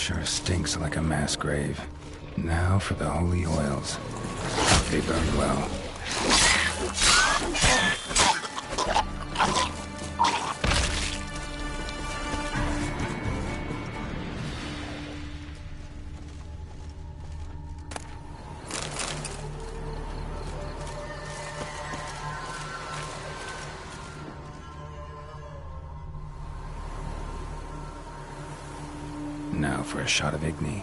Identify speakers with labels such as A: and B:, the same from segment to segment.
A: Sure stinks like a mass grave. Now for the holy oils. They burn well. Now for a shot of Igni.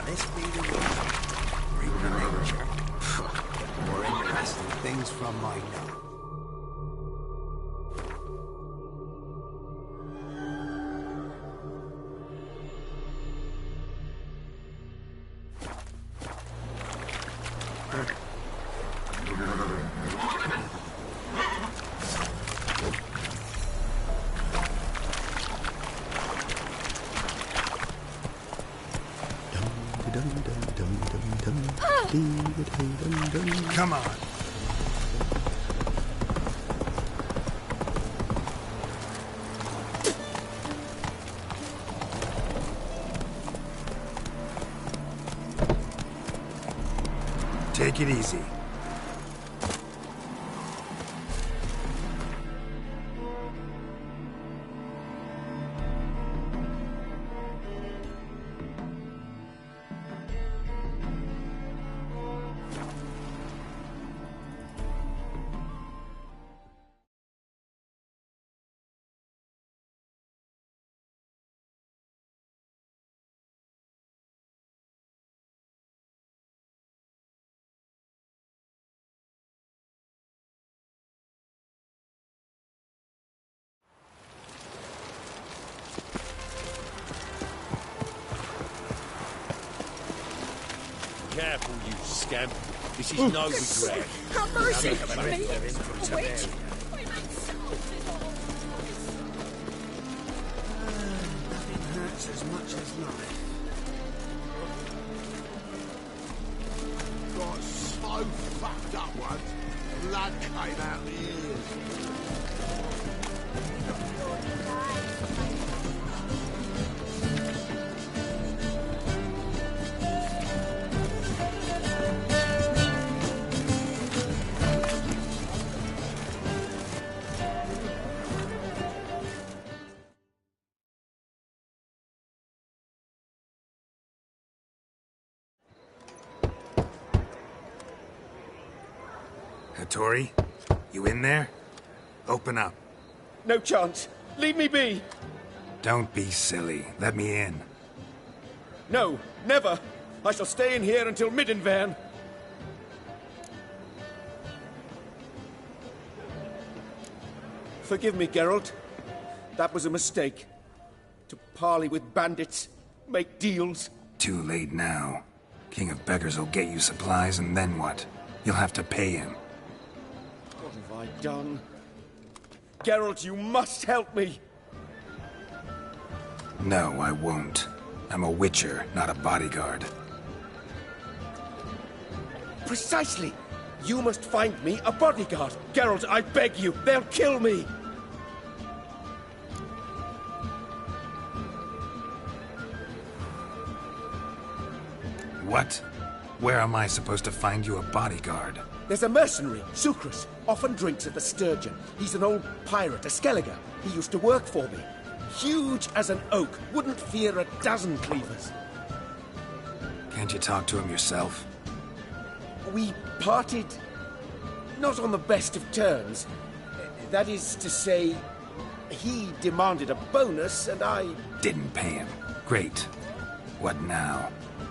B: This be the way. Read the nature. More interesting things from my note. Come on. Take it easy.
C: Careful, you scamp. This is no regret.
D: Have mercy!
B: Wait. Nothing hurts as much as life.
E: Got so fucked up once. Blood came out the ears.
B: Hattori, you in there? Open up.
C: No chance. Leave me be.
B: Don't be silly. Let me in.
C: No, never. I shall stay in here until Middenvern. Forgive me, Geralt. That was a mistake. To parley with bandits, make deals.
B: Too late now. King of Beggars will get you supplies, and then what? You'll have to pay him.
C: What have I done? Geralt, you must help me!
B: No, I won't. I'm a witcher, not a bodyguard.
C: Precisely! You must find me a bodyguard. Geralt, I beg you, they'll kill me!
B: What? Where am I supposed to find you a bodyguard?
C: There's a mercenary, Sucrus, often drinks at the Sturgeon. He's an old pirate, a Skelliger. He used to work for me. Huge as an oak, wouldn't fear a dozen cleavers.
B: Can't you talk to him yourself?
C: We parted not on the best of terms. That is to say, he demanded a bonus and I...
B: Didn't pay him. Great. What now?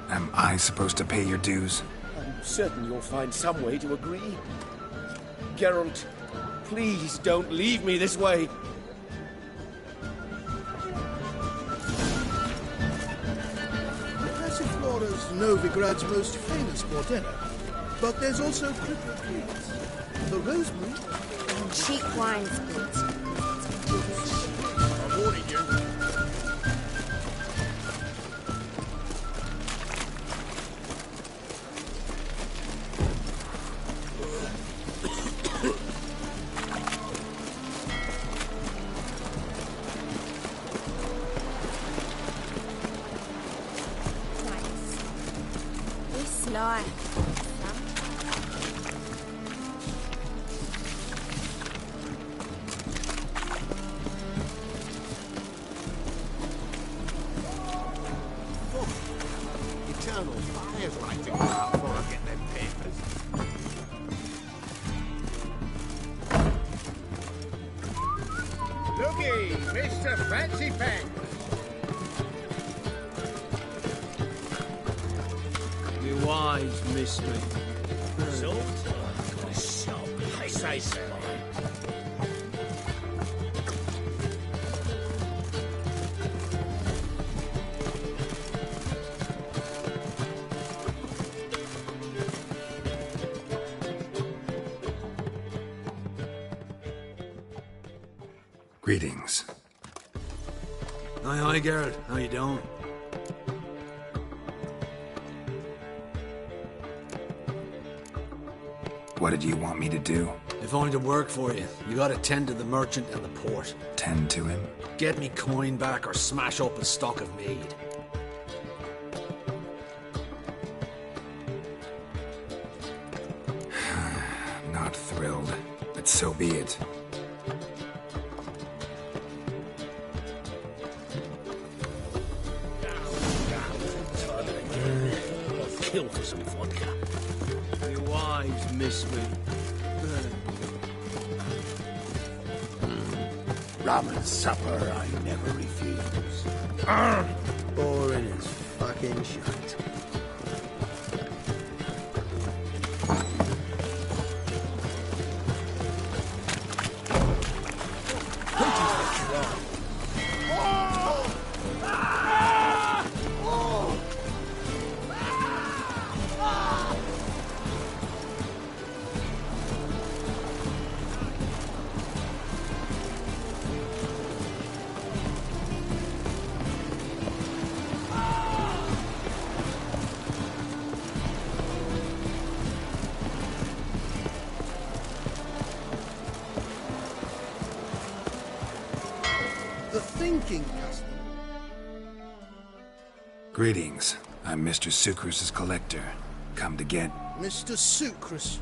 B: Am I supposed to pay your dues?
C: I'm certain you'll find some way to agree. Geralt, please don't leave me this way.
E: Passiflora's Novigrad's most famous quartet. But there's also crippled trees. The rosemary and
D: Cheap wine spirits.
E: I'm warning you.
D: This life.
E: Eternal fire's lighting up before I get them papers.
F: Looky, Mr. Fancy Pants.
G: Your eyes miss me.
F: Say so.
B: Greetings.
G: Aye, Geralt. How you doing?
B: What did you want me to do?
G: If only to work for you, you gotta tend to the merchant and the port.
B: Tend to him?
G: Get me coin back or smash up a stock of mead.
B: Not thrilled, but so be it.
F: I'll kill for some vodka.
G: Your eyes miss me.
E: Rum and supper I never refuse. Boring as fucking shite. thinking, cousin.
A: Greetings. I'm Mr. Sucrus's collector. Come to get...
E: Mr. Sucrus,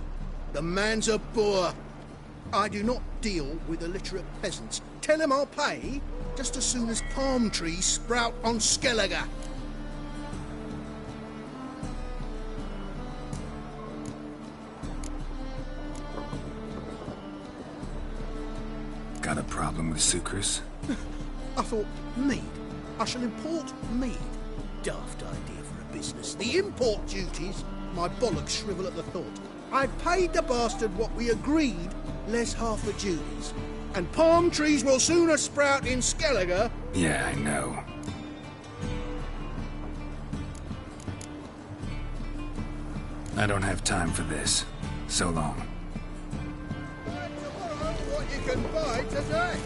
E: the man's a boor. I do not deal with illiterate peasants. Tell him I'll pay just as soon as palm trees sprout on Skellige.
A: Got a problem with Sucrus?
E: I thought, mead. I shall import mead. Daft idea for a business. The import duties, my bollocks shrivel at the thought. I've paid the bastard what we agreed, less half the duties. And palm trees will sooner sprout in Skellige.
A: Yeah, I know. I don't have time for this. So long.
E: Tomorrow, what you can buy today.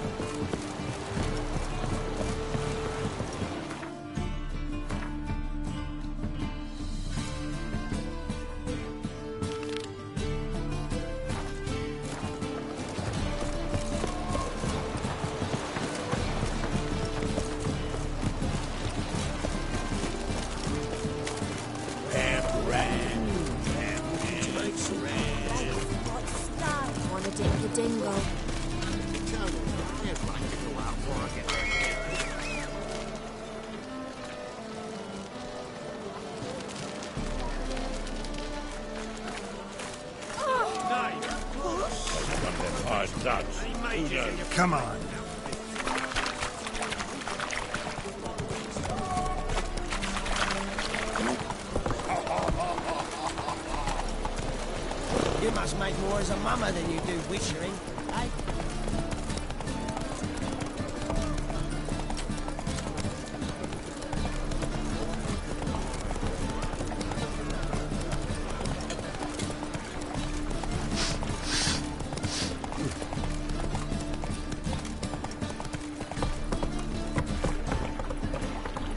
D: Wanna dip the dingle.
A: Come on.
H: You must make more as a mama than you do wishering, eh?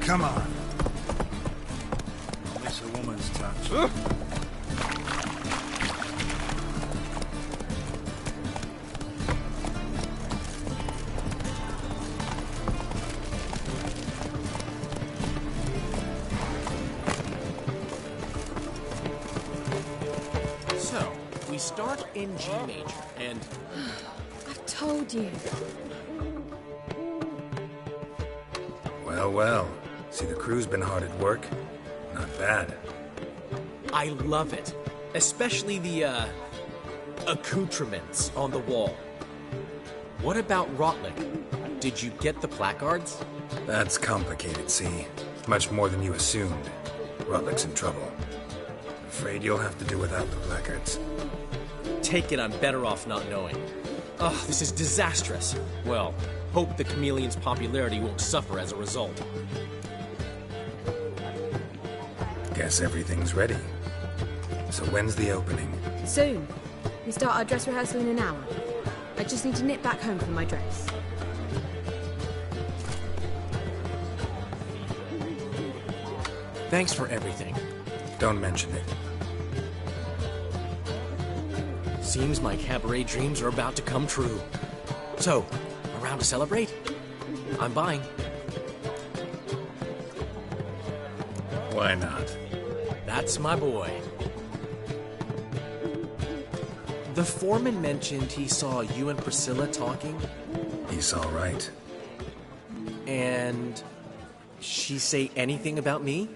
A: Come on. Miss a woman's touch.
I: So, we start in G major, and...
D: I've told you.
A: Well, well. See, the crew's been hard at work. Not bad.
I: I love it. Especially the, accoutrements on the wall. What about Rotlick? Did you get the placards?
A: That's complicated, see? Much more than you assumed. Rutlick's in trouble. Afraid you'll have to do without the placards.
I: Take it I'm better off not knowing. Ugh, this is disastrous. Well, hope the chameleon's popularity won't suffer as a result.
A: Guess everything's ready. So when's the opening?
D: Soon. We start our dress rehearsal in an hour. I just need to nip back home for my dress.
I: Thanks for everything.
A: Don't mention it.
I: Seems my cabaret dreams are about to come true. So, around to celebrate? I'm buying.
A: Why not?
I: That's my boy. The foreman mentioned he saw you and Priscilla talking.
A: He's all right.
I: And she say anything about me?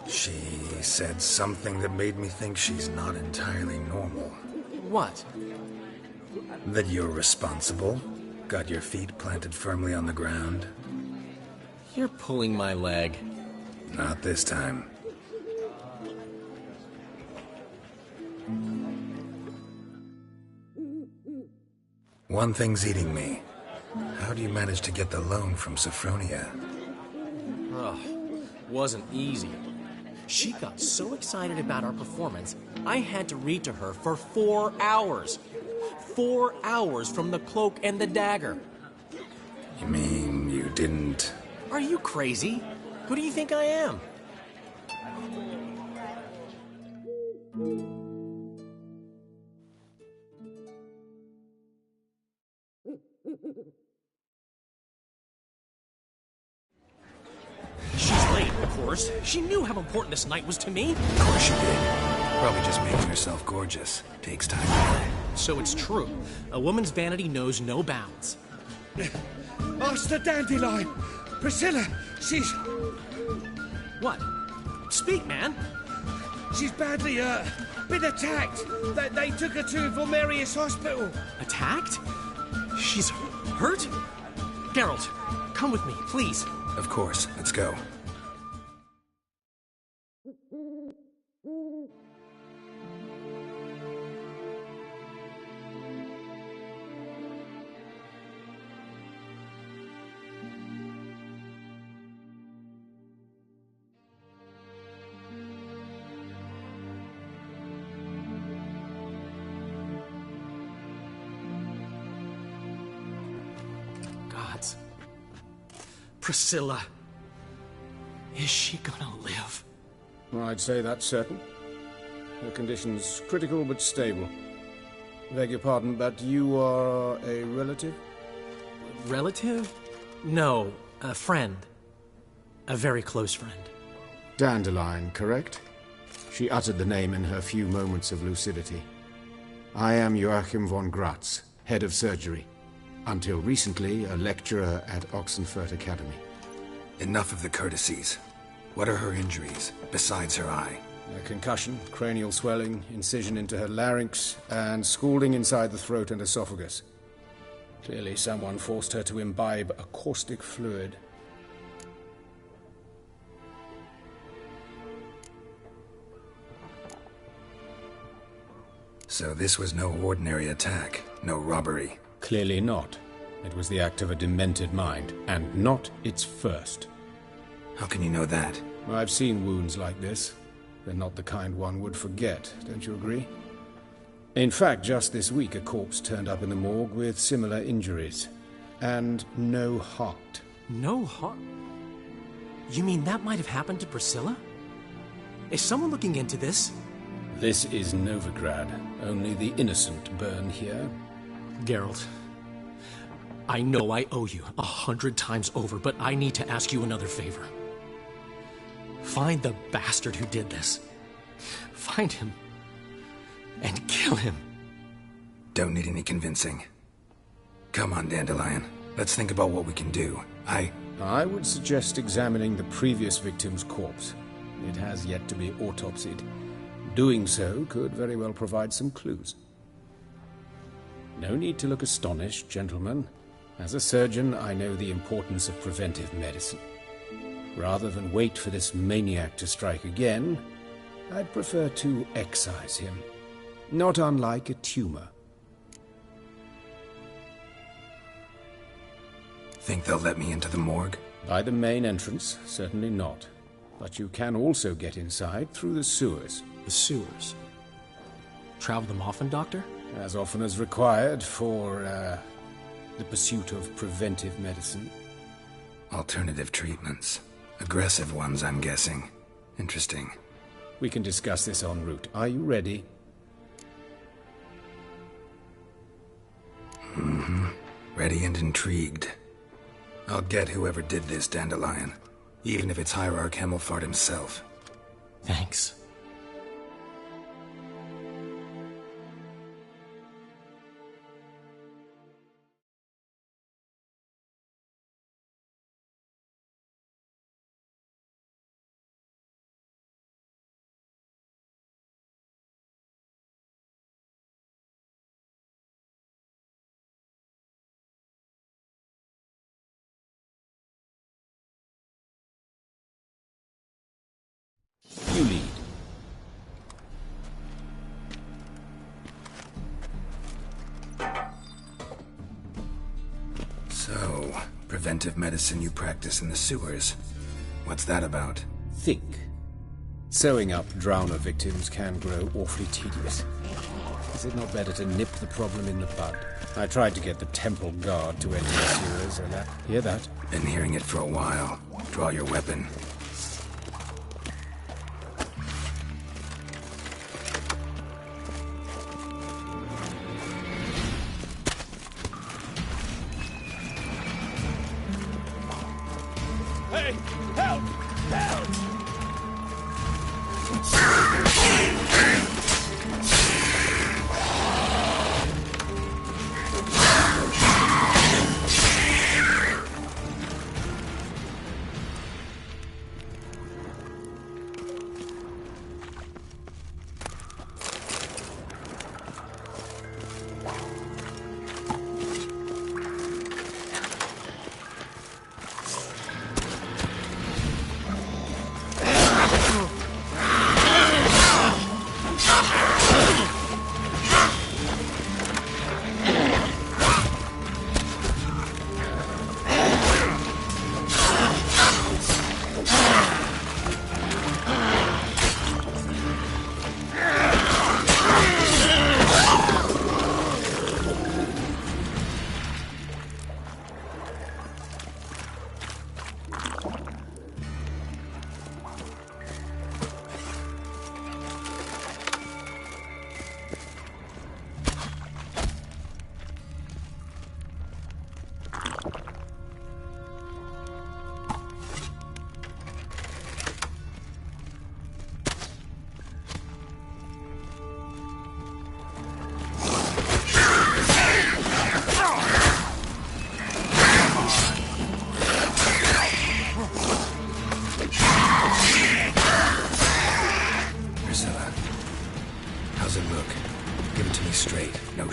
A: She said something that made me think she's not entirely normal.
I: What?
A: That you're responsible, got your feet planted firmly on the ground.
I: You're pulling my leg.
A: Not this time. One thing's eating me. How do you manage to get the loan from Sophronia?
I: Ugh, wasn't easy. She got so excited about our performance, I had to read to her for 4 hours. 4 hours from the Cloak and the Dagger.
A: You mean you didn't...
I: Are you crazy? Who do you think I am? course. She knew how important this night was to me.
A: Of course she did. Probably just making herself gorgeous. Takes time.
I: So it's true. A woman's vanity knows no bounds.
C: Master Dandelion! Priscilla, she's...
I: What? Speak, man.
C: She's badly, been attacked. They took her to Vulmerius Hospital.
I: Attacked? She's hurt? Geralt, come with me, please.
A: Of course. Let's go.
I: Gods. Priscilla. Is she gonna live?
J: I'd say that's certain. Her condition's critical but stable. Beg your pardon, but you are a relative?
I: Relative? No, a friend. A very close friend.
J: Dandelion, correct? She uttered the name in her few moments of lucidity. I am Joachim von Gratz, head of surgery. Until recently, a lecturer at Oxenfurt Academy.
A: Enough of the courtesies. What are her injuries, besides her eye?
J: A concussion, cranial swelling, incision into her larynx, and scalding inside the throat and esophagus. Clearly someone forced her to imbibe a caustic fluid.
A: So this was no ordinary attack, no robbery.
J: Clearly not. It was the act of a demented mind, and not its first.
A: How can you know that?
J: I've seen wounds like this. They're not the kind one would forget, don't you agree? In fact, just this week a corpse turned up in the morgue with similar injuries. And no heart.
I: No heart? You mean that might have happened to Priscilla? Is someone looking into this?
J: This is Novigrad. Only the innocent burn here.
I: Geralt, I know I owe you 100 times over, but I need to ask you another favor. Find the bastard who did this. Find him. And kill him.
A: Don't need any convincing. Come on, Dandelion. Let's think about what we can do.
J: I would suggest examining the previous victim's corpse. It has yet to be autopsied. Doing so could very well provide some clues. No need to look astonished, gentlemen. As a surgeon, I know the importance of preventive medicine. Rather than wait for this maniac to strike again, I'd prefer to excise him. Not unlike a tumor.
A: Think they'll let me into the morgue?
J: By the main entrance, certainly not. But you can also get inside through the sewers.
I: The sewers? Travel them often, Doctor?
J: As often as required for, the pursuit of preventive medicine.
A: Alternative treatments. Aggressive ones, I'm guessing. Interesting.
J: We can discuss this en route. Are you ready?
A: Mm-hmm. Ready and intrigued. I'll get whoever did this, Dandelion. Even if it's Hierarch Hemmelfart himself.
I: Thanks.
J: You lead.
A: So, preventive medicine you practice in the sewers. What's that about?
J: Think. Sewing up drowner victims can grow awfully tedious. Is it not better to nip the problem in the bud? I tried to get the temple guard to enter the sewers, and hear that?
A: Been hearing it for a while. Draw your weapon.
C: Hey! Help! Help!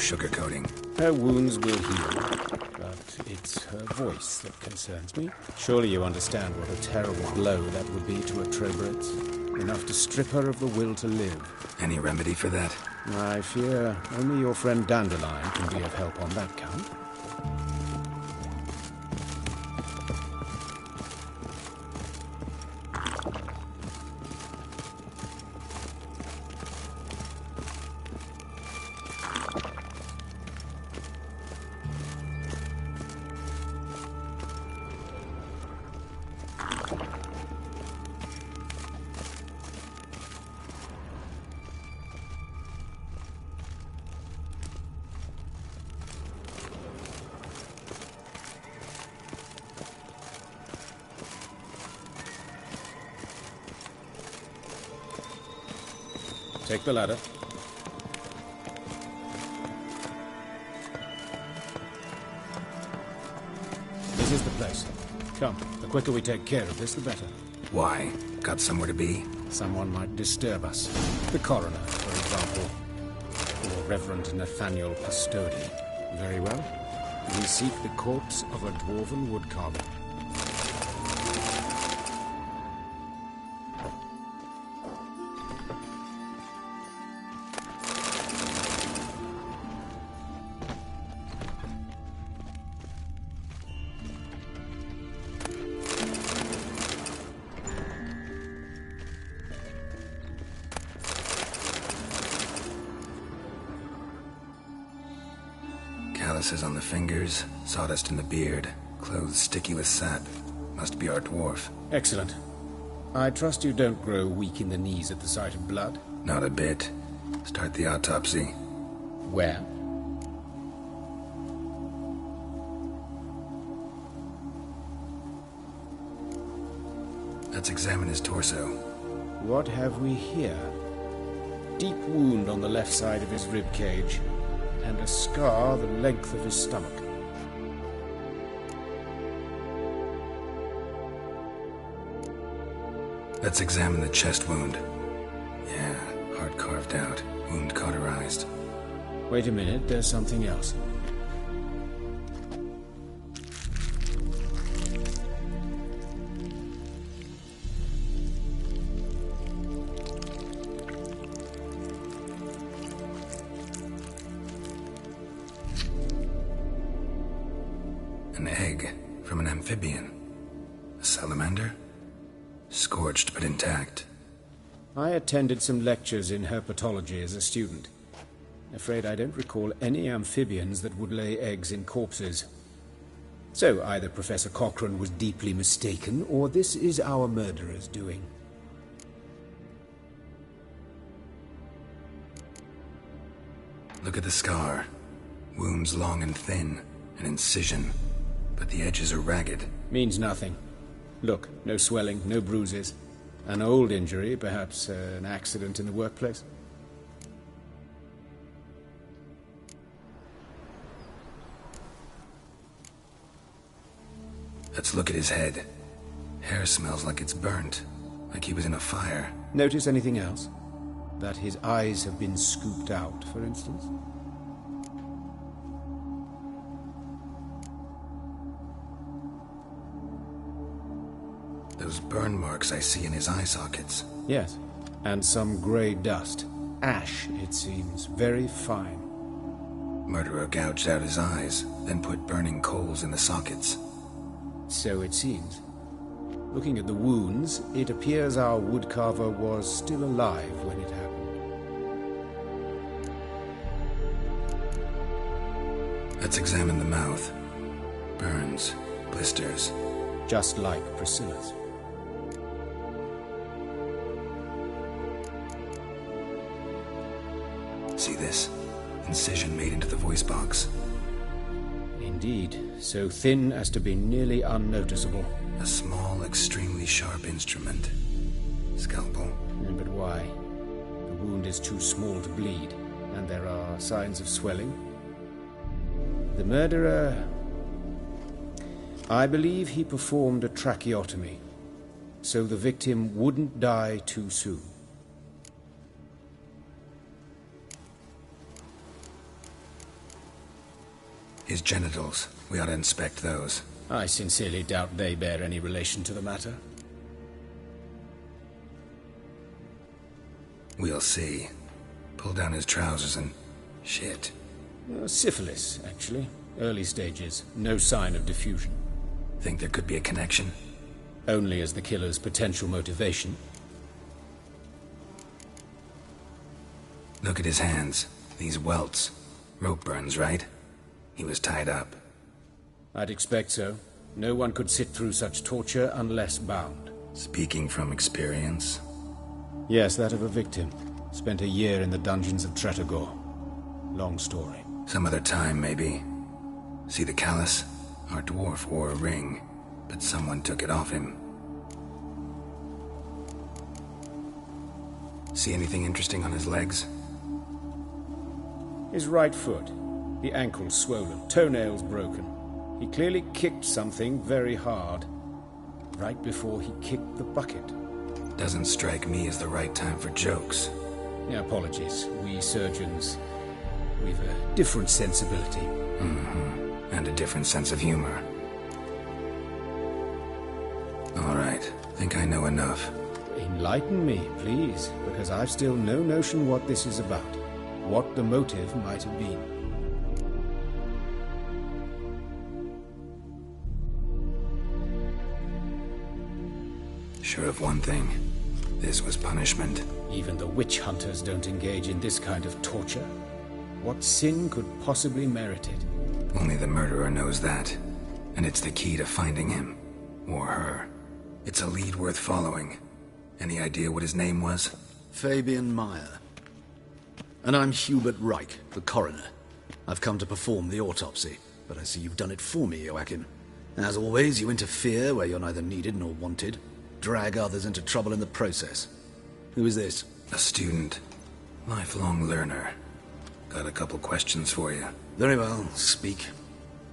A: Sugarcoating.
J: Her wounds will heal, but it's her voice that concerns me. Surely you understand what a terrible blow that would be to a Trobreitz. Enough to strip her of the will to live.
A: Any remedy for that?
J: I fear only your friend Dandelion can be of help on that count. Take the ladder. This is the place. Come, the quicker we take care of this, the better.
A: Why? Got somewhere to be?
J: Someone might disturb us. The coroner, for example. Or Reverend Nathaniel Pastodi. Very well. We seek the corpse of a dwarven woodcarver.
A: Calluses on the fingers, sawdust in the beard, clothes sticky with sap. Must be our dwarf.
J: Excellent. I trust you don't grow weak in the knees at the sight of blood?
A: Not a bit. Start the autopsy.
J: Where?
A: Let's examine his torso.
J: What have we here? Deep wound on the left side of his rib cage, and a scar the length of his stomach.
A: Let's examine the chest wound. Yeah, heart carved out, wound cauterized.
J: Wait a minute, there's something else.
A: An egg from an amphibian. A salamander? Scorched but intact.
J: I attended some lectures in herpetology as a student. Afraid I don't recall any amphibians that would lay eggs in corpses. So either Professor Cochrane was deeply mistaken, or this is our murderer's doing.
A: Look at the scar. Wounds long and thin. An incision. But the edges are ragged.
J: Means nothing. Look, no swelling, no bruises. An old injury, perhaps an accident in the workplace?
A: Let's look at his head. Hair smells like it's burnt, like he was in a fire.
J: Notice anything else? That his eyes have been scooped out, for instance?
A: Those burn marks I see in his eye sockets.
J: Yes, and some grey dust. Ash, it seems, very fine.
A: Murderer gouged out his eyes, then put burning coals in the sockets.
J: So it seems. Looking at the wounds, it appears our woodcarver was still alive when it happened.
A: Let's examine the mouth. Burns, blisters.
J: Just like Priscilla's.
A: See this? Incision made into the voice box.
J: Indeed, so thin as to be nearly unnoticeable.
A: A small, extremely sharp instrument. Scalpel.
J: But why? The wound is too small to bleed, and there are signs of swelling. The murderer... I believe he performed a tracheotomy, so the victim wouldn't die too soon.
A: His genitals. We ought to inspect those.
J: I sincerely doubt they bear any relation to the matter.
A: We'll see. Pull down his trousers and... shit.
J: Syphilis, actually. Early stages. No sign of diffusion.
A: Think there could be a connection?
J: Only as the killer's potential motivation.
A: Look at his hands. These welts. Rope burns, right? He was tied up.
J: I'd expect so. No one could sit through such torture unless bound.
A: Speaking from experience?
J: Yes, that of a victim. Spent a year in the dungeons of Tretogor. Long story.
A: Some other time, maybe. See the callus? Our dwarf wore a ring, but someone took it off him. See anything interesting on his legs?
J: His right foot. The ankle swollen, toenails broken. He clearly kicked something very hard, right before he kicked the bucket.
A: Doesn't strike me as the right time for jokes.
J: Yeah, apologies. We surgeons, we've a different sensibility.
A: Mm-hmm. And a different sense of humor. All right. Think I know enough.
J: Enlighten me, please, because I've still no notion what this is about. What the motive might have been.
A: Sure of one thing. This was punishment.
J: Even the witch hunters don't engage in this kind of torture. What sin could possibly merit it?
A: Only the murderer knows that. And it's the key to finding him. Or her. It's a lead worth following. Any idea what his name was?
G: Fabian Meyer. And I'm Hubert Reich, the coroner. I've come to perform the autopsy, but I see you've done it for me, Joachim. As always, you interfere where you're neither needed nor wanted. Drag others into trouble in the process. Who is this?
A: A student. Lifelong learner. Got a couple questions for you.
G: Very well, speak.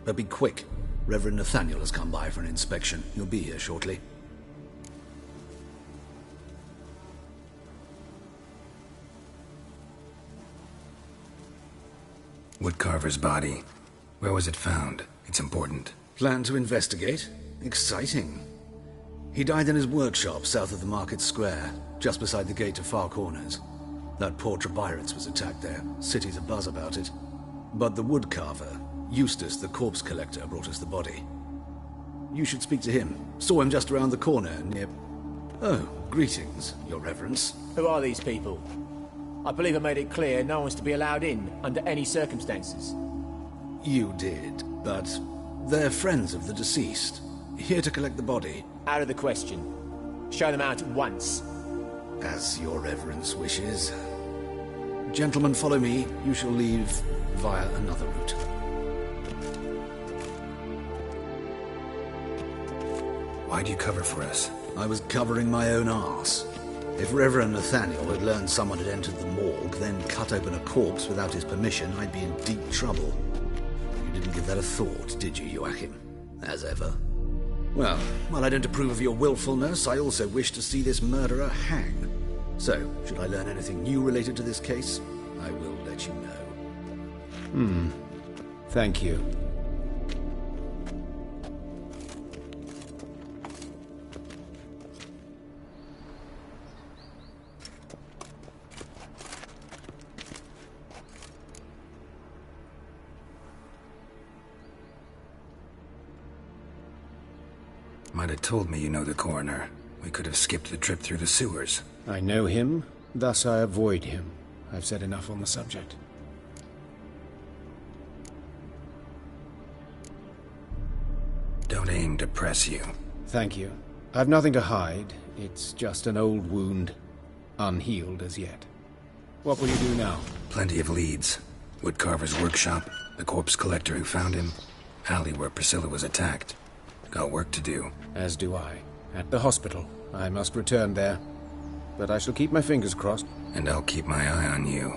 G: But be quick. Reverend Nathaniel has come by for an inspection. He'll be here shortly.
A: Woodcarver's body. Where was it found? It's important.
G: Plan to investigate? Exciting. He died in his workshop south of the Market Square, just beside the gate to Far Corners. That poor Trebirates was attacked there. City's abuzz about it. But the woodcarver, Eustace the corpse collector, brought us the body. You should speak to him. Saw him just around the corner near... Oh, greetings, Your Reverence.
H: Who are these people? I believe I made it clear no one's to be allowed in, under any circumstances.
G: You did, but they're friends of the deceased. Here to collect the body.
H: Out of the question. Show them out at once.
G: As Your Reverence wishes. Gentlemen, follow me. You shall leave via another route.
A: Why'd you cover for us?
G: I was covering my own arse. If Reverend Nathaniel had learned someone had entered the morgue, then cut open a corpse without his permission, I'd be in deep trouble. You didn't give that a thought, did you, Joachim? As ever. Well, while I don't approve of your willfulness, I also wish to see this murderer hang. So, should I learn anything new related to this case, I will let you know.
J: Thank you.
A: Might have told me you know the coroner. We could have skipped the trip through the sewers.
J: I know him, thus I avoid him. I've said enough on the subject.
A: Don't aim to press you.
J: Thank you. I've nothing to hide. It's just an old wound, unhealed as yet. What will you do now?
A: Plenty of leads. Woodcarver's workshop, the corpse collector who found him, alley where Priscilla was attacked. Got work to do.
J: As do I. At the hospital. I must return there. But I shall keep my fingers crossed.
A: And I'll keep my eye on you.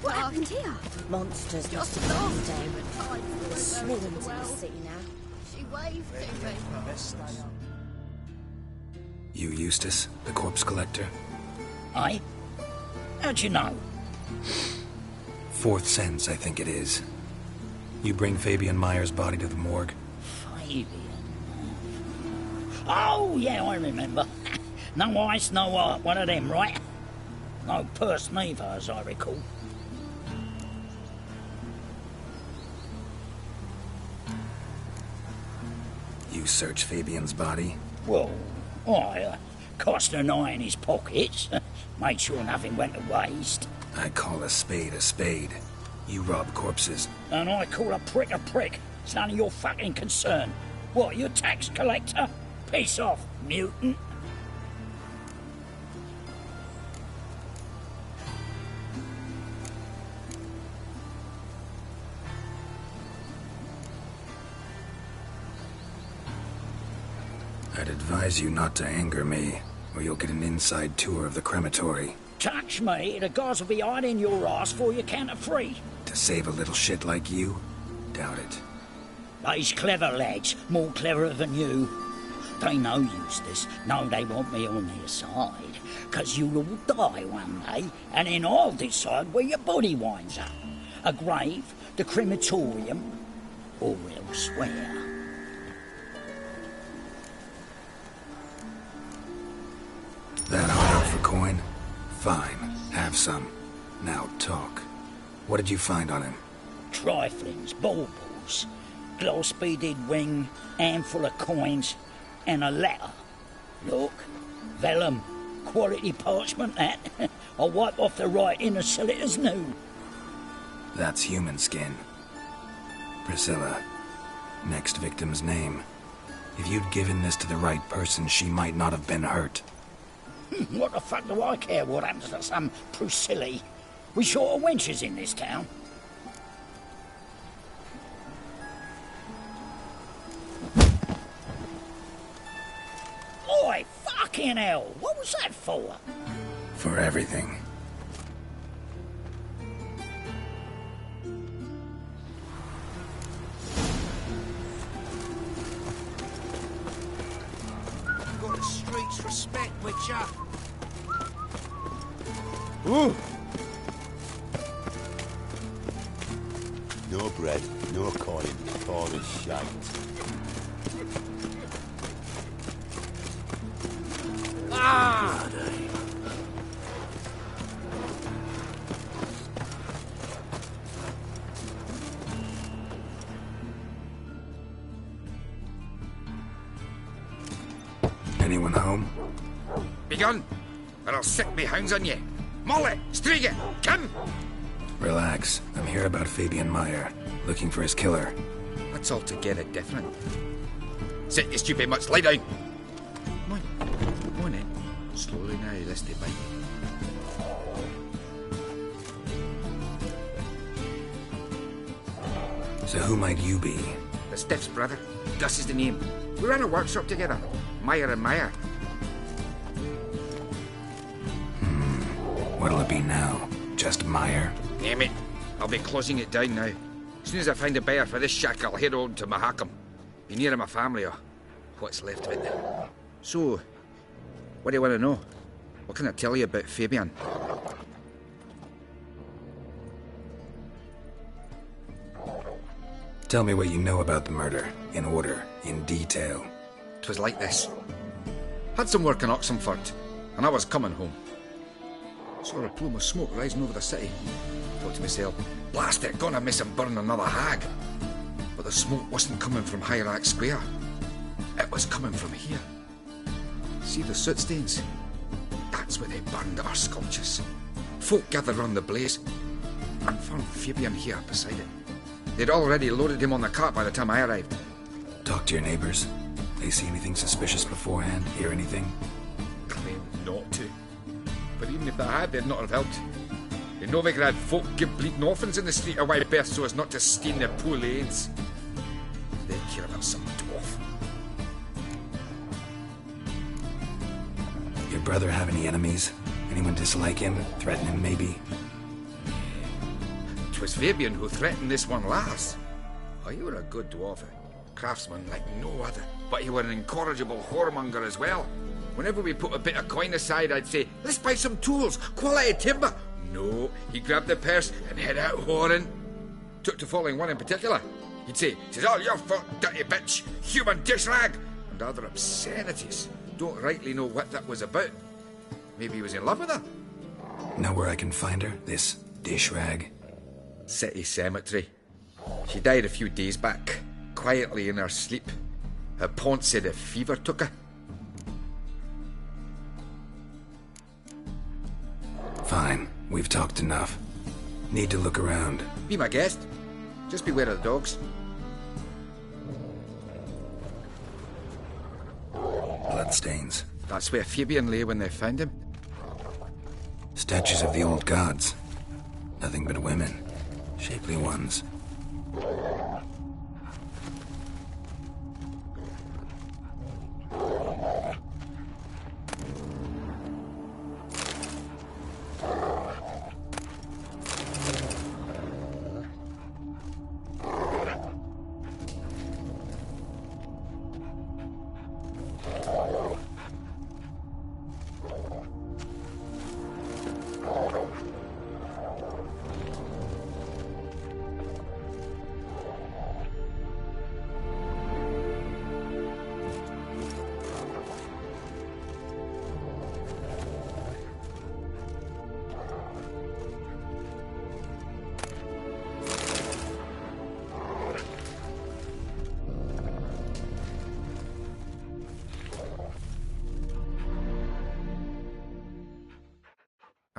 D: What happened here?
K: Monsters must have gone down. There's swarms in the city now.
L: She waved to me.
A: You Eustace, the corpse collector?
F: Aye? How'd you know?
A: Fourth sense, I think it is. You bring Fabian Meyer's body to the morgue?
F: Fabian? Oh, yeah, I remember. No eyes, no heart, one of them, right? No purse neither, as I recall.
A: You search Fabian's body?
F: Well, I cast an eye in his pockets, made sure nothing went to waste.
A: I call a spade a spade. You rob corpses.
F: And I call a prick a prick. It's none of your fucking concern. What, you a tax collector? Piss off, mutant.
A: I'd advise you not to anger me, or you'll get an inside tour of the crematory.
F: Touch me, the guards will be hiding your ass for your counter free.
A: To save a little shit like you? Doubt it.
F: These clever lads, more cleverer than you. They know Eustace, know they want me on their side, 'cause you'll all die one day, and then I'll decide where your body winds up. A grave, the crematorium, or elsewhere.
A: That hard for coin? Fine, have some. Now talk. What did you find on him?
F: Triflings, baubles, gloss-beaded ring, handful of coins, and a letter. Look, vellum, quality parchment, that. I'll wipe off the writing and sell it as new.
A: That's human skin. Priscilla. Next victim's name. If you'd given this to the right person, she might not have been hurt.
F: What the fuck do I care what happens to some Priscilla? We short of wenches in this town. Oi, fucking hell! What was that for?
A: For everything.
B: Got the streets respect, Witcher.
J: Ooh!
B: No bread, no coin, all is shite.
F: Ah!
A: Anyone home?
M: Begone, or I'll set me hounds on ye. Molly, Striga, come!
A: Relax. I'm here about Fabian Meyer, looking for his killer.
M: That's altogether different. Sit, you stupid mutts, lie down. Come on in. Slowly now, lest they bite.
A: So who might you be?
M: The Stiff's brother. Gus is the name. We ran a workshop together. Meyer and Meyer.
A: What'll it be now? Just Meyer?
M: Name it. I'll be closing it down now. As soon as I find a buyer for this shack, I'll head on to Mahakam. Be near my family, or what's left of it. So, what do you want to know? What can I tell you about Fabian?
A: Tell me what you know about the murder, in order, in detail.
M: 'Twas like this. Had some work in Oxenford, and I was coming home. Saw a plume of smoke rising over the city. Thought to myself, blast it, gonna miss and burn another hag. But the smoke wasn't coming from Hierarch Square. It was coming from here. See the soot stains? That's where they burned our sculptures. Folk gathered round the blaze, and found Fabian here beside it. They'd already loaded him on the cart by the time I arrived.
A: Talk to your neighbors. They see anything suspicious beforehand? Hear anything?
M: Claimed not to. But even if they had, they'd not have helped. They know they could have folk give bleeding orphans in the street of White Birth so as not to stain their poor lanes. They care about some dwarf.
A: Your brother have any enemies? Anyone dislike him? Threaten him, maybe?
M: 'Twas Fabian who threatened this one last. Oh, you were a good dwarf, craftsman like no other. But you were an incorrigible whoremonger as well. Whenever we put a bit of coin aside, I'd say, let's buy some tools, quality timber. No, he grabbed the purse and head out whoring. Took to following one in particular. He'd say, "'Tis all your fault, dirty bitch, human dish rag," and other obscenities. Don't rightly know what that was about. Maybe he was in love with her.
A: Know where I can find her, this dish rag?
M: City cemetery. She died a few days back, quietly in her sleep. Her pont said a fever took her.
A: Fine, we've talked enough. Need to look around.
M: Be my guest. Just beware of the dogs.
A: Bloodstains.
M: That's where Fabian lay when they found him.
A: Statues of the old gods. Nothing but women. Shapely ones.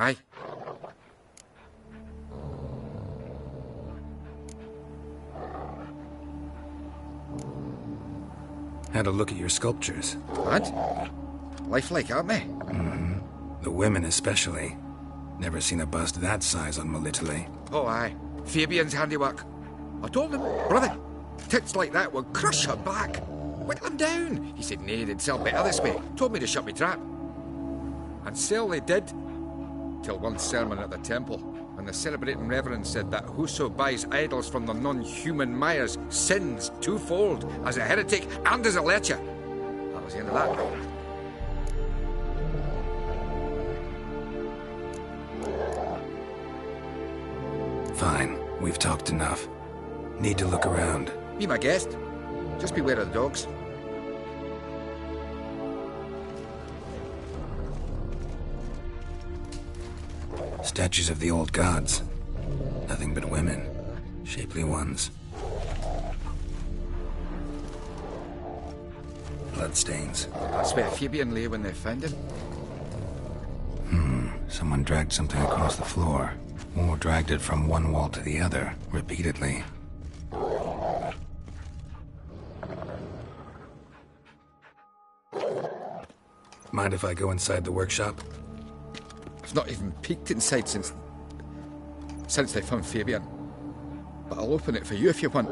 M: Aye.
A: Had a look at your sculptures.
M: What? Lifelike, aren't they?
A: The women especially. Never seen a bust that size on Melitele.
M: Oh, aye. Fabian's handiwork. I told him, brother, tits like that would crush her back. Whittle him down. He said, nay, they'd sell better this way. Told me to shut me trap. And sell they did. Till one sermon at the temple, when the celebrating reverend said that whoso buys idols from the non-human Myers sins twofold, as a heretic and as a lecher. That was the end of that.
A: Fine, we've talked enough. Need to look around.
M: Be my guest. Just beware of the dogs.
A: Statues of the old gods. Nothing but women. Shapely ones. bloodstains.
M: That's where Fabian lay when they found him.
A: Someone dragged something across the floor, or dragged it from one wall to the other, repeatedly. Mind if I go inside the workshop?
M: I've not even peeked inside since they found Fabian. But I'll open it for you if you want.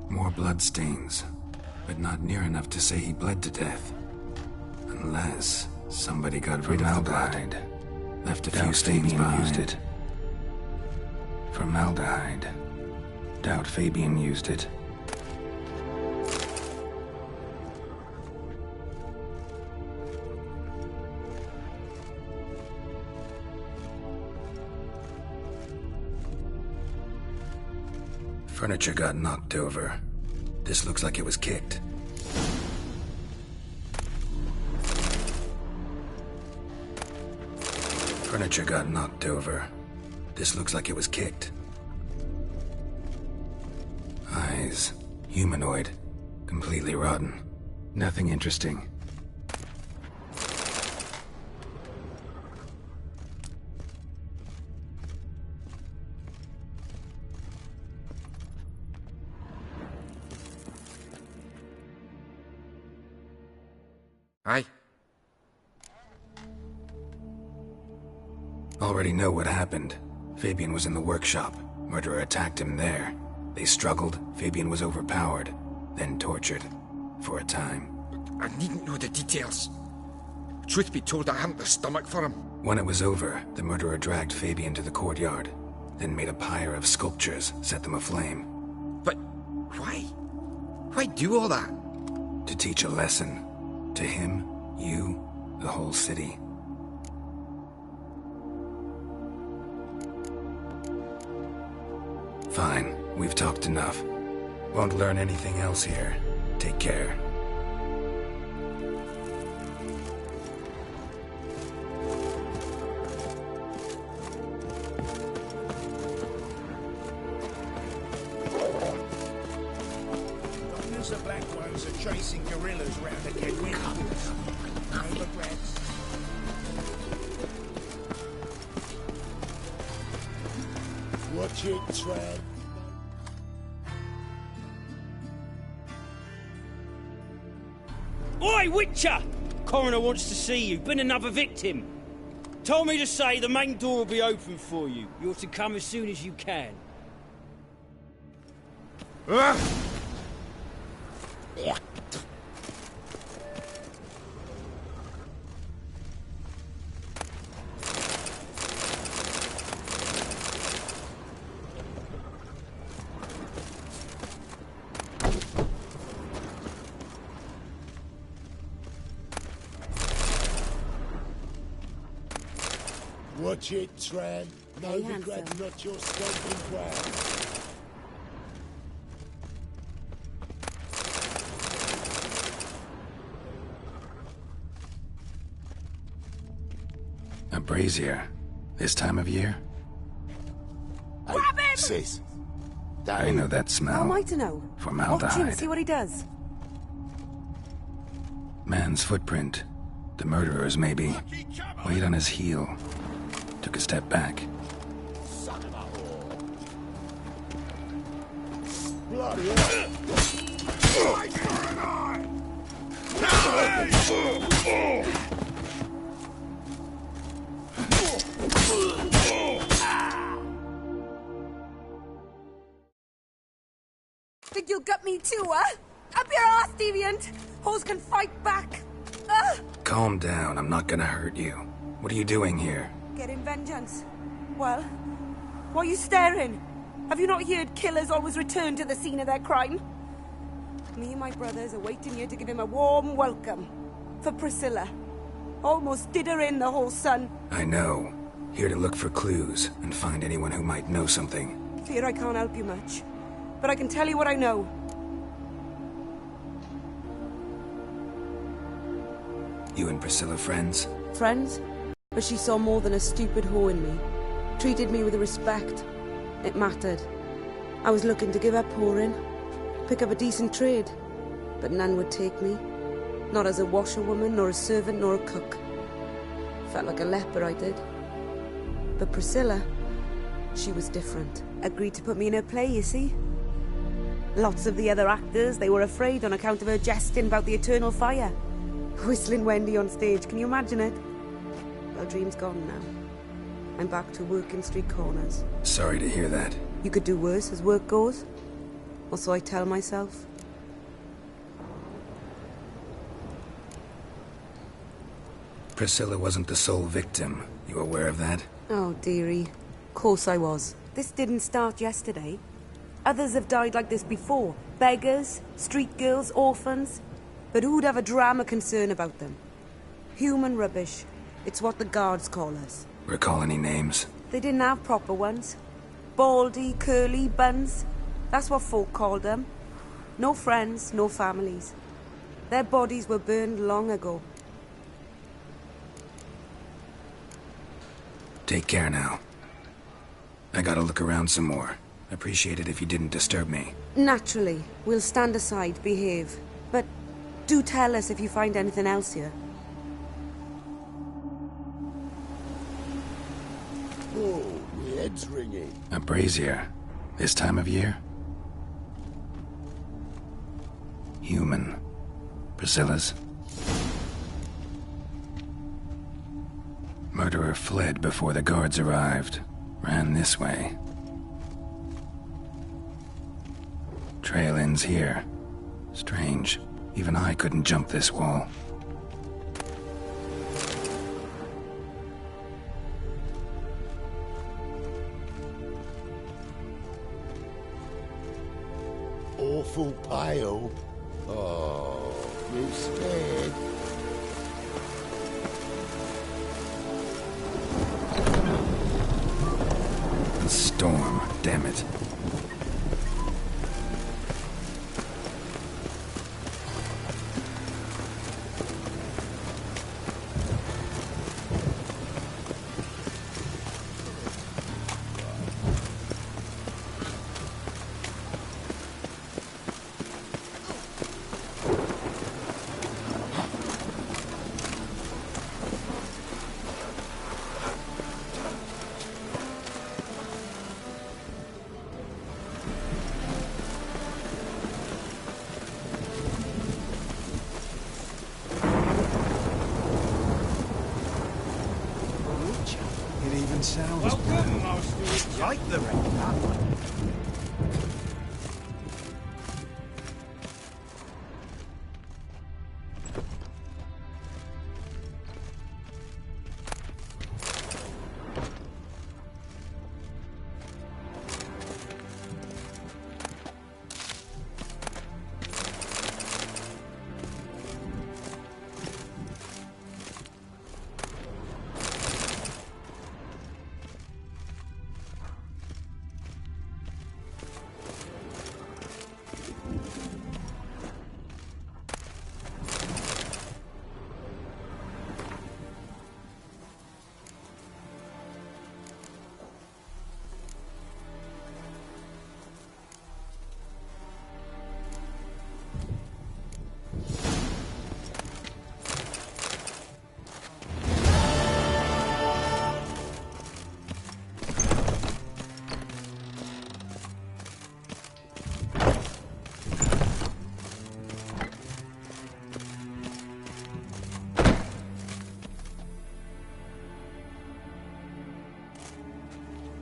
A: More bloodstains, but not near enough to say he bled to death. Unless somebody got rid of the blood, left a few stains behind. Used it. Formaldehyde. Doubt Fabian used it. Furniture got knocked over. This looks like it was kicked. Furniture got knocked over. This looks like it was kicked. Eyes. Humanoid. Completely rotten. Nothing interesting.
M: Aye.
A: Already know what happened. Fabian was in the workshop. Murderer attacked him there. They struggled. Fabian was overpowered, then tortured. For a time.
M: I needn't know the details. Truth be told, I hadn't the stomach for him.
A: When it was over, the murderer dragged Fabian to the courtyard, then made a pyre of sculptures, set them aflame.
M: But why? Why do all that?
A: To teach a lesson. To him, you, the whole city. Fine, we've talked enough. Won't learn anything else here. Take care.
B: The black ones are chasing gorillas round again. No regrets. Watch it, Tran.
N: Oi, Witcher! Coroner wants to see you. Been another victim. Told me to say the main door will be open for you. You're to come as soon as you can.
B: Watch it, Tran. No regrets, not your stomping ground.
A: A brazier. This time of year?
B: Grab him! Sis.
A: I know that smell.
O: How am I to know?
A: Formaldehyde.
O: Watch him, see what he does.
A: Man's footprint. The murderer's, maybe. Weight on his heel. Took a step back.
B: Son of a whore. Bloody hell. Eye for an eye!
O: Think you'll gut me too, huh? Up your ass, deviant! Hoes can fight back!
A: Calm down, I'm not gonna hurt you. What are you doing here?
O: Getting vengeance. Well, why are you staring? Have you not heard killers always return to the scene of their crime? Me and my brothers are waiting here to give him a warm welcome. For Priscilla. Almost did her in, the whole son.
A: I know. Here to look for clues and find anyone who might know something.
O: Fear I can't help you much. But I can tell you what I know.
A: You and Priscilla friends?
O: Friends? But she saw more than a stupid whore in me. Treated me with respect. It mattered. I was looking to give up whoring. Pick up a decent trade. But none would take me. Not as a washerwoman, nor a servant, nor a cook. Felt like a leper, I did. But Priscilla, she was different. Agreed to put me in her play, you see. Lots of the other actors, they were afraid on account of her jesting about the eternal fire. Whistling Wendy on stage, can you imagine it? Well, dream's gone now. I'm back to working street corners.
A: Sorry to hear that.
O: You could do worse as work goes. Or so I tell myself.
A: Priscilla wasn't the sole victim. You aware of that?
O: Oh, dearie. Course I was. This didn't start yesterday. Others have died like this before. Beggars, street girls, orphans. But who'd have a drama concern about them? Human rubbish. It's what the guards call us.
A: Recall any names?
O: They didn't have proper ones. Baldy, curly, buns. That's what folk called them. No friends, no families. Their bodies were burned long ago.
A: Take care now. I gotta look around some more. Appreciate it if you didn't disturb me.
O: Naturally. We'll stand aside, behave. But do tell us if you find anything else here.
P: Oh, my head's ringing.
A: A brazier. This time of year? Human. Priscilla's. Murderer fled before the guards arrived. Ran this way. Trail ends here. Strange. Even I couldn't jump this wall.
P: Awful pale. Oh, you scared?
A: A storm, damn it.
B: Sounds like the wreck.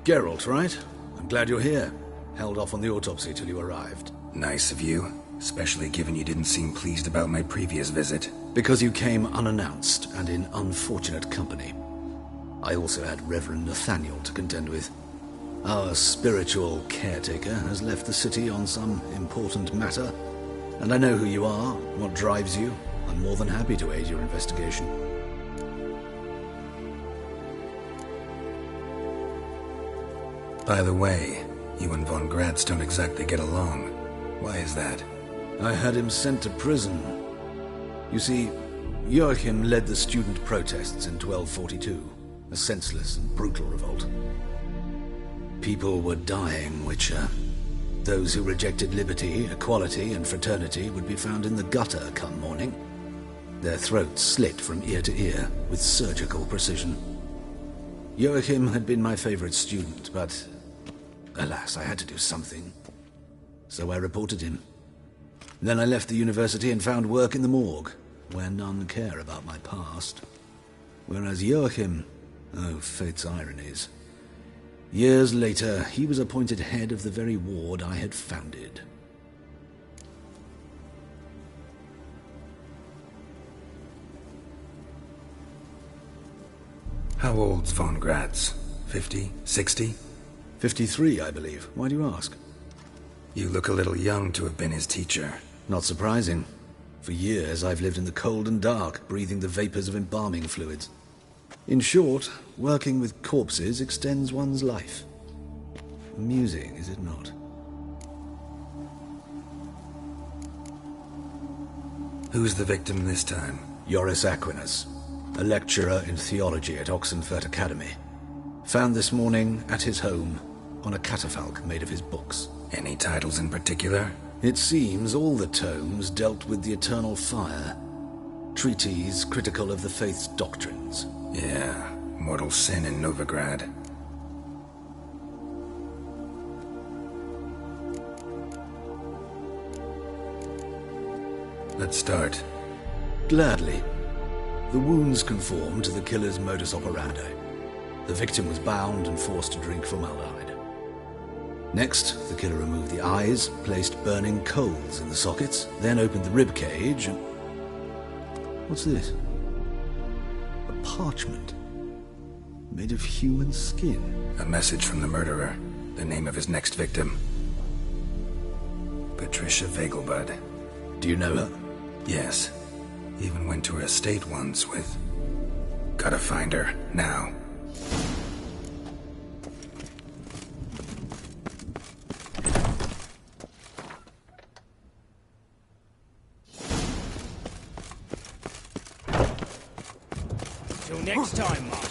G: Geralt, right? I'm glad you're here. Held off on the autopsy till you arrived.
A: Nice of you, especially given you didn't seem pleased about my previous visit.
G: Because you came unannounced and in unfortunate company. I also had Reverend Nathaniel to contend with. Our spiritual caretaker has left the city on some important matter, and I know who you are, what drives you. I'm more than happy to aid your investigation.
A: By the way, You and von Gratz don't exactly get along. Why is that?
G: I had him sent to prison. You see, Joachim led the student protests in 1242, a senseless and brutal revolt. People were dying, Witcher. Those who rejected liberty, equality, and fraternity would be found in the gutter come morning. Their throats slit from ear to ear with surgical precision. Joachim had been my favorite student, but alas, I had to do something. So I reported him. Then I left the university and found work in the morgue, where none care about my past. Whereas Joachim, oh, fate's ironies. Years later, he was appointed head of the very ward I had founded.
A: How old's von Gratz? 50? 60?
G: 53, I believe. Why do you ask?
A: You look a little young to have been his teacher.
G: Not surprising. For years, I've lived in the cold and dark, breathing the vapors of embalming fluids. In short, working with corpses extends one's life. Amusing, is it not?
A: Who's the victim this time?
G: Joris Aquinas, a lecturer in theology at Oxenfurt Academy. Found this morning at his home on a catafalque made of his books.
A: Any titles in particular?
G: It seems all the tomes dealt with the eternal fire. Treatises critical of the faith's doctrines.
A: Yeah, mortal sin in Novigrad. Let's start.
G: Gladly. The wounds conform to the killer's modus operandi. The victim was bound and forced to drink formaldehyde. Next, the killer removed the eyes, placed burning coals in the sockets, then opened the rib cage and... What's this? A parchment. Made of human skin.
A: A message from the murderer. The name of his next victim. Patricia Vegelbud.
G: Do you know her?
A: Yes. Even went to her estate once with... Gotta find her, now.
N: Till next time, Master.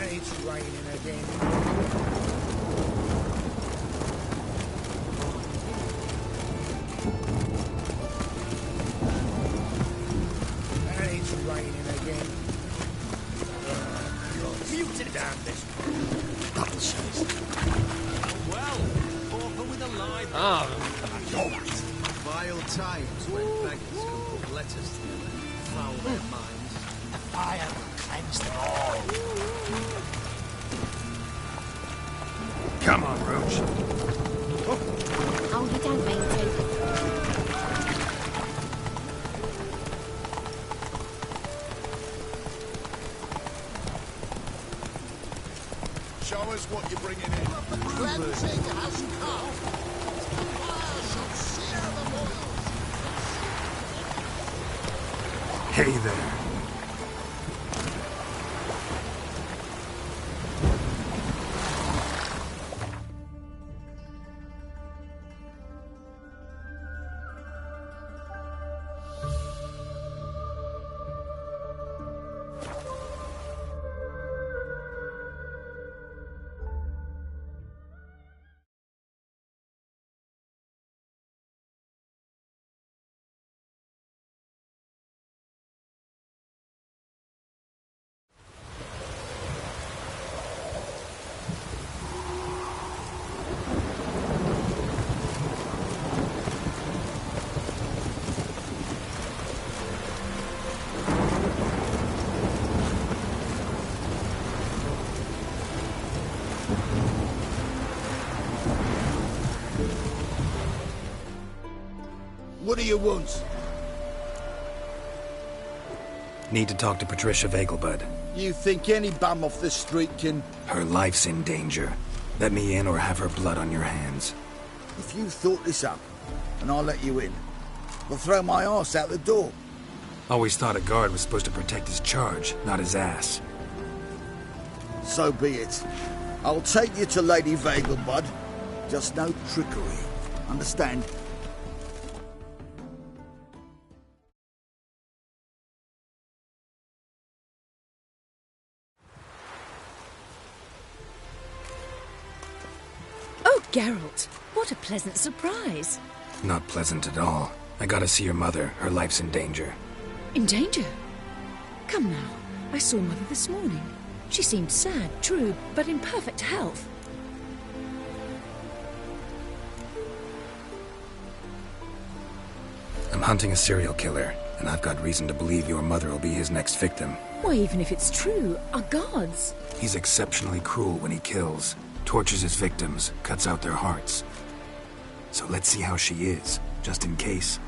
E: It's raining again. It's raining again. Muted down this. That'll chase.
I: Well, Pauper with a line.
B: Vile times when beggars can put letters together, foul their minds.
E: The fire will cleanse them all.
A: Come on, Roach.
K: Oh, you don't mean to.
P: Show us what you're bringing in. Cleansing has come. The fire shall sear the walls.
A: Hey there.
P: What do you want?
A: Need to talk to Patricia Vegelbud.
P: You think any bum off the street can...
A: Her life's in danger. Let me in or have her blood on your hands.
P: If you thought this up, and I'll let you in,
B: Will throw my arse out the door.
A: Always thought a guard was supposed to protect his charge, not his ass.
B: So be it. I'll take you to Lady Vegelbud. Just no trickery. Understand?
K: Oh, Geralt, what a pleasant surprise.
A: Not pleasant at all. I gotta see your mother. Her life's in danger.
K: In danger? Come now, I saw Mother this morning. She seemed sad, true, but in perfect health.
A: I'm hunting a serial killer, and I've got reason to believe your mother will be his next victim.
K: Why, even if it's true, our gods.
A: He's exceptionally cruel when he kills, tortures his victims, cuts out their hearts. So let's see how she is, just in case.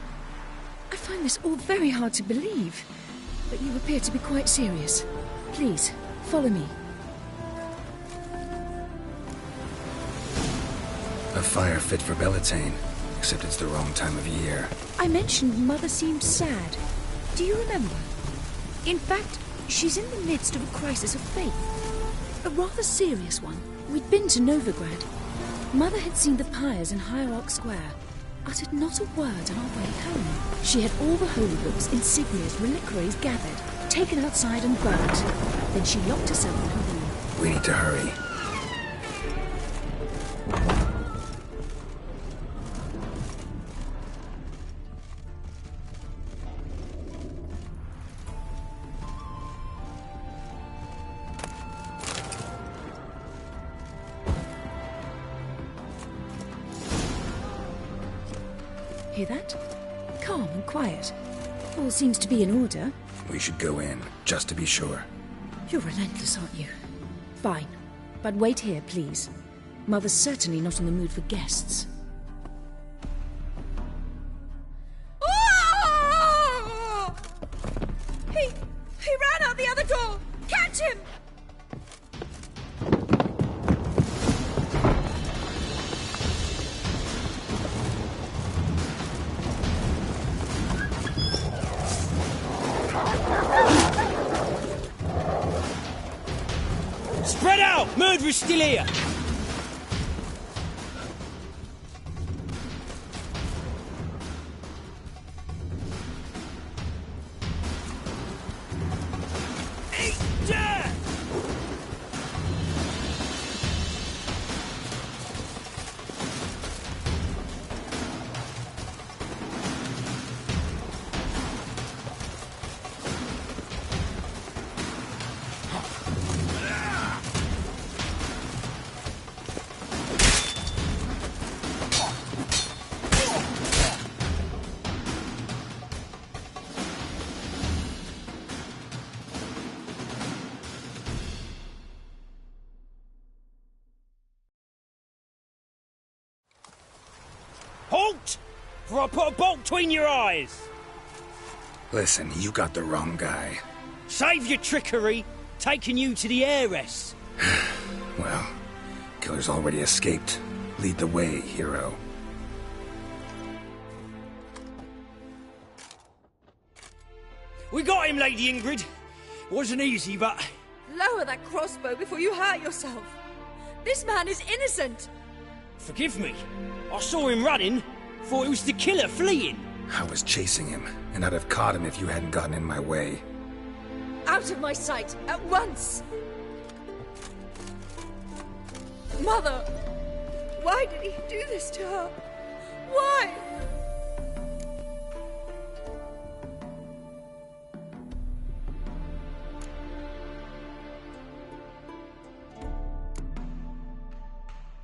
K: I find this all very hard to believe, but you appear to be quite serious. Please, follow me.
A: A fire fit for Bellatane, except it's the wrong time of year.
K: I mentioned Mother seemed sad. Do you remember? In fact, she's in the midst of a crisis of faith. A rather serious one. We'd been to Novigrad. Mother had seen the pyres in Hierarch Square, uttered not a word on our way home. She had all the holy books, insignias, reliquaries gathered, taken outside and burnt. Then she locked herself in her room.
A: We need to hurry.
K: Hear that? Calm and quiet. All seems to be in order.
A: We should go in, just to be sure.
K: You're relentless, aren't you? Fine. But wait here, please. Mother's certainly not in the mood for guests.
O: Oh! He ran out the other door! Catch him!
N: Spread out! Murderer's still here! Halt! For I put a bolt between your eyes!
A: Listen, you got the wrong guy.
N: Save your trickery, taking you to the heiress.
A: Well, killer's already escaped. Lead the way, hero.
N: We got him, Lady Ingrid. Wasn't easy, but...
O: Lower that crossbow before you hurt yourself. This man is innocent.
N: Forgive me. I saw him running. Thought it was the killer fleeing.
A: I was chasing him, and I'd have caught him if you hadn't gotten in my way.
O: Out of my sight, at once! Mother! Why did he do this to her? Why?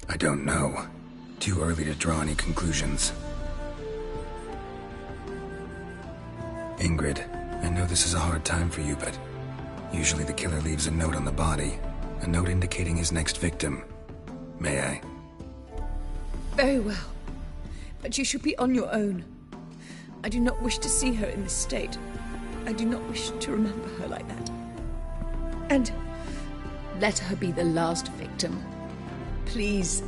A: I don't know. Too early to draw any conclusions. Ingrid, I know this is a hard time for you, but usually the killer leaves a note on the body. A note indicating his next victim. May I?
O: Very well. But you should be on your own. I do not wish to see her in this state. I do not wish to remember her like that. And let her be the last victim. Please.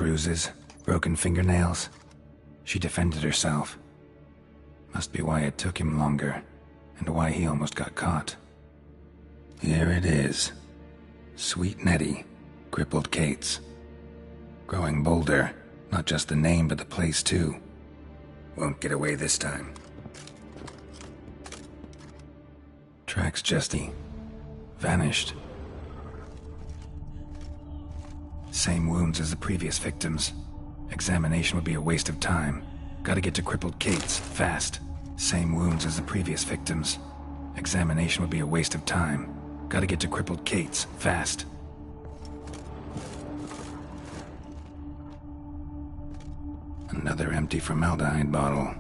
A: bruises, broken fingernails. She defended herself. Must be why it took him longer, and why he almost got caught. Here it is. Sweet Nettie, crippled Kate's. Growing bolder, not just the name but the place too. Won't get away this time. Tracks Justy. Vanished. Same wounds as the previous victims. Examination would be a waste of time. Gotta get to crippled Kate's, fast. Same wounds as the previous victims. Examination would be a waste of time. Gotta get to crippled Kate's, fast. Another empty formaldehyde bottle.